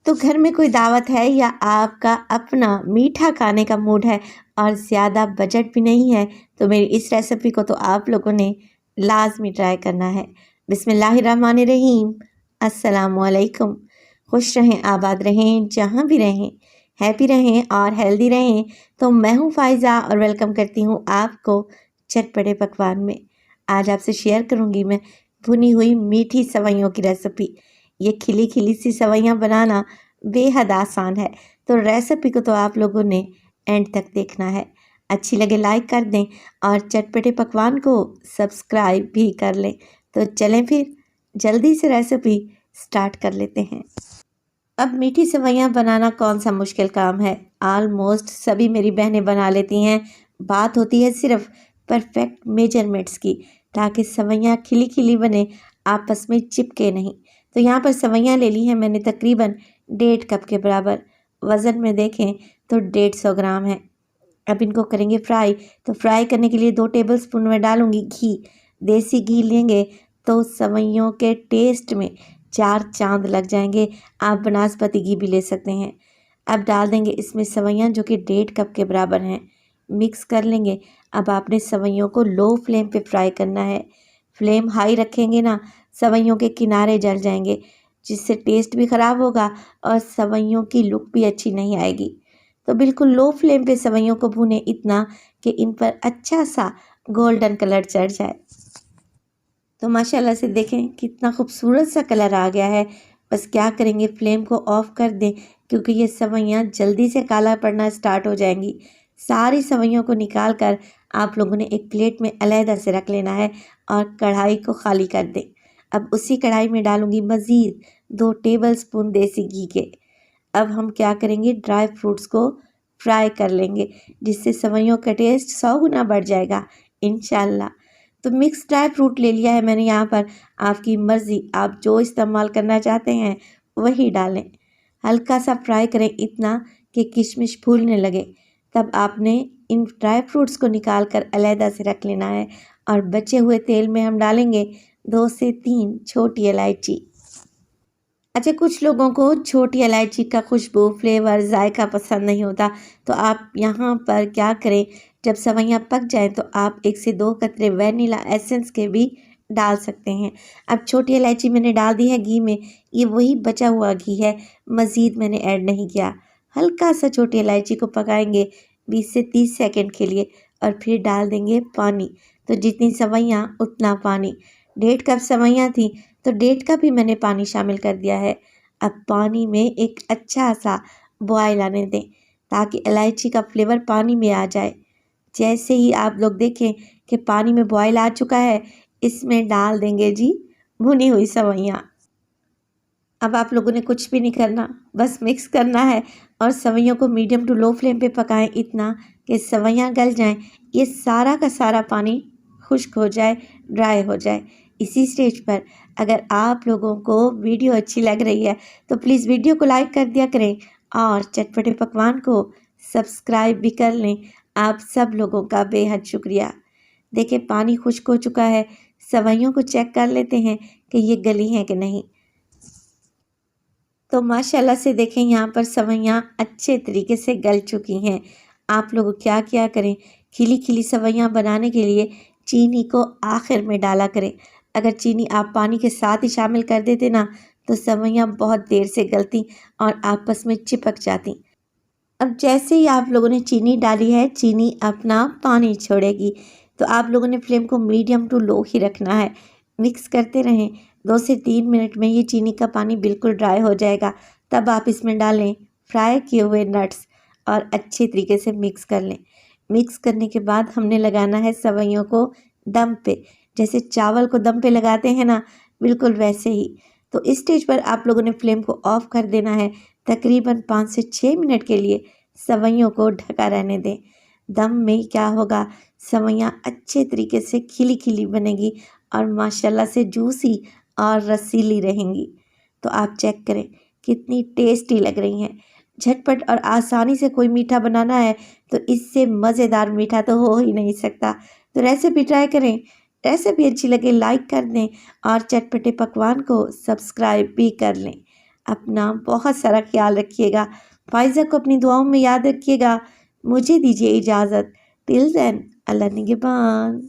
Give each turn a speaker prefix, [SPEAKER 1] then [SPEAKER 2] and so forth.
[SPEAKER 1] तो घर में कोई दावत है या आपका अपना मीठा खाने का मूड है और ज़्यादा बजट भी नहीं है, तो मेरी इस रेसिपी को तो आप लोगों ने लाजमी ट्राई करना है। बिस्मिल्लाहिर्रहमानिर्रहीम। अस्सलामुअलैकुम। खुश रहें, आबाद रहें, जहाँ भी रहें, हैप्पी रहें और हेल्दी रहें। तो मैं हूँ फ़ाइज़ा और वेलकम करती हूँ आपको चटपटे पकवान में। आज आपसे शेयर करूँगी मैं भुनी हुई मीठी सेवइयों की रेसिपी। ये खिली खिली सी सेवइयाँ बनाना बेहद आसान है, तो रेसिपी को तो आप लोगों ने एंड तक देखना है। अच्छी लगे लाइक कर दें और चटपटे पकवान को सब्सक्राइब भी कर लें। तो चलें फिर जल्दी से रेसिपी स्टार्ट कर लेते हैं। अब मीठी सेवइयाँ बनाना कौन सा मुश्किल काम है, ऑलमोस्ट सभी मेरी बहनें बना लेती हैं। बात होती है सिर्फ परफेक्ट मेजरमेंट्स की, ताकि सेवइयाँ खिली खिली बने, आपस में चिपके नहीं। तो यहाँ पर सेवइयाँ ले ली हैं मैंने तकरीबन 1.5 कप के बराबर। वज़न में देखें तो 150 ग्राम है। अब इनको करेंगे फ्राई। तो फ्राई करने के लिए 2 टेबलस्पून में डालूंगी घी। देसी घी लेंगे तो सेवइयों के टेस्ट में 4 चांद लग जाएंगे। आप बनास्पति घी भी ले सकते हैं। अब डाल देंगे इसमें सेवइयाँ जो कि 1.5 कप के बराबर हैं। मिक्स कर लेंगे। अब आपने सेवइयों को लो फ्लेम पे फ्राई करना है। फ्लेम हाई रखेंगे ना, सेवइयों के किनारे जल जाएंगे, जिससे टेस्ट भी ख़राब होगा और सेवइयों की लुक भी अच्छी नहीं आएगी। तो बिल्कुल लो फ्लेम पे सेवइयों को भूनें, इतना कि इन पर अच्छा सा गोल्डन कलर चढ़ जाए। तो माशाल्लाह से देखें कितना खूबसूरत सा कलर आ गया है। बस क्या करेंगे, फ्लेम को ऑफ कर दें, क्योंकि ये सेवइयाँ जल्दी से काला पड़ना स्टार्ट हो जाएंगी। सारी सेवइयों को निकाल कर आप लोगों ने एक प्लेट में अलहदा से रख लेना है और कढ़ाई को खाली कर दें। अब उसी कढ़ाई में डालूंगी मज़ीद 2 टेबलस्पून देसी घी के। अब हम क्या करेंगे, ड्राई फ्रूट्स को फ्राई कर लेंगे, जिससे सेवइयों का टेस्ट 100 गुना बढ़ जाएगा इंशाल्लाह। तो मिक्स ड्राई फ्रूट ले लिया है मैंने यहाँ पर। आपकी मर्ज़ी, आप जो इस्तेमाल करना चाहते हैं वही डालें। हल्का सा फ्राई करें, इतना कि किशमिश फूलने लगे। तब आपने इन ड्राई फ्रूट्स को निकाल कर अलहदा से रख लेना है और बचे हुए तेल में हम डालेंगे 2 से 3 छोटी इलायची। अच्छा, कुछ लोगों को छोटी इलायची का खुशबू, फ्लेवर, जायका पसंद नहीं होता, तो आप यहाँ पर क्या करें, जब सेवइयाँ पक जाएं तो आप 1 से 2 कतरे वनीला एसेंस के भी डाल सकते हैं। अब छोटी इलायची मैंने डाल दी है घी में। ये वही बचा हुआ घी है, मज़ीद मैंने ऐड नहीं किया। हल्का सा छोटी इलायची को पकाएंगे 20 से 30 सेकंड के लिए और फिर डाल देंगे पानी। तो जितनी सेवइयाँ उतना पानी। 1.5 कप सेवइयाँ थी तो 1.5 कप ही मैंने पानी शामिल कर दिया है। अब पानी में एक अच्छा सा बॉयल आने दें, ताकि इलायची का फ्लेवर पानी में आ जाए। जैसे ही आप लोग देखें कि पानी में बॉयल आ चुका है, इसमें डाल देंगे जी भुनी हुई सेवइयाँ। अब आप लोगों ने कुछ भी नहीं करना, बस मिक्स करना है और सेवइयों को मीडियम टू लो फ्लेम पे पकाएं, इतना कि सेवइयाँ गल जाएं। ये सारा का सारा पानी खुश्क हो जाए, ड्राई हो जाए। इसी स्टेज पर अगर आप लोगों को वीडियो अच्छी लग रही है तो प्लीज़ वीडियो को लाइक कर दिया करें और चटपटे पकवान को सब्सक्राइब भी कर लें। आप सब लोगों का बेहद शुक्रिया। देखिए पानी खुश्क हो चुका है। सेवइयों को चेक कर लेते हैं कि ये गली हैं कि नहीं। तो माशाल्लाह से देखें यहाँ पर सेवइयाँ अच्छे तरीके से गल चुकी हैं। आप लोग क्या क्या करें, खिली खिली सेवइयाँ बनाने के लिए चीनी को आखिर में डाला करें। अगर चीनी आप पानी के साथ ही शामिल कर देते ना, तो सेवइयाँ बहुत देर से गलती और आपस में चिपक जाती। अब जैसे ही आप लोगों ने चीनी डाली है, चीनी अपना पानी छोड़ेगी, तो आप लोगों ने फ्लेम को मीडियम टू लो ही रखना है। मिक्स करते रहें। 2 से 3 मिनट में ये चीनी का पानी बिल्कुल ड्राई हो जाएगा। तब आप इसमें डालें फ्राई किए हुए नट्स और अच्छे तरीके से मिक्स कर लें। मिक्स करने के बाद हमने लगाना है सेवइयों को दम पे, जैसे चावल को दम पे लगाते हैं ना, बिल्कुल वैसे ही। तो इस स्टेज पर आप लोगों ने फ्लेम को ऑफ कर देना है। तकरीबन 5 से 6 मिनट के लिए सेवइयों को ढका रहने दें। दम में क्या होगा, सेवइयाँ अच्छे तरीके से खिली खिली बनेगी और माशाल्लाह से जूसी और रसीली रहेंगी। तो आप चेक करें कितनी टेस्टी लग रही हैं। झटपट और आसानी से कोई मीठा बनाना है तो इससे मज़ेदार मीठा तो हो ही नहीं सकता। तो रेसिपी ट्राई करें। रेसिपी अच्छी लगे लाइक कर दें और चटपटे पकवान को सब्सक्राइब भी कर लें। अपना बहुत सारा ख्याल रखिएगा। फाइज़ा को अपनी दुआओं में याद रखिएगा। मुझे दीजिए इजाज़त। टिल देन, अल्लाह निगहबान।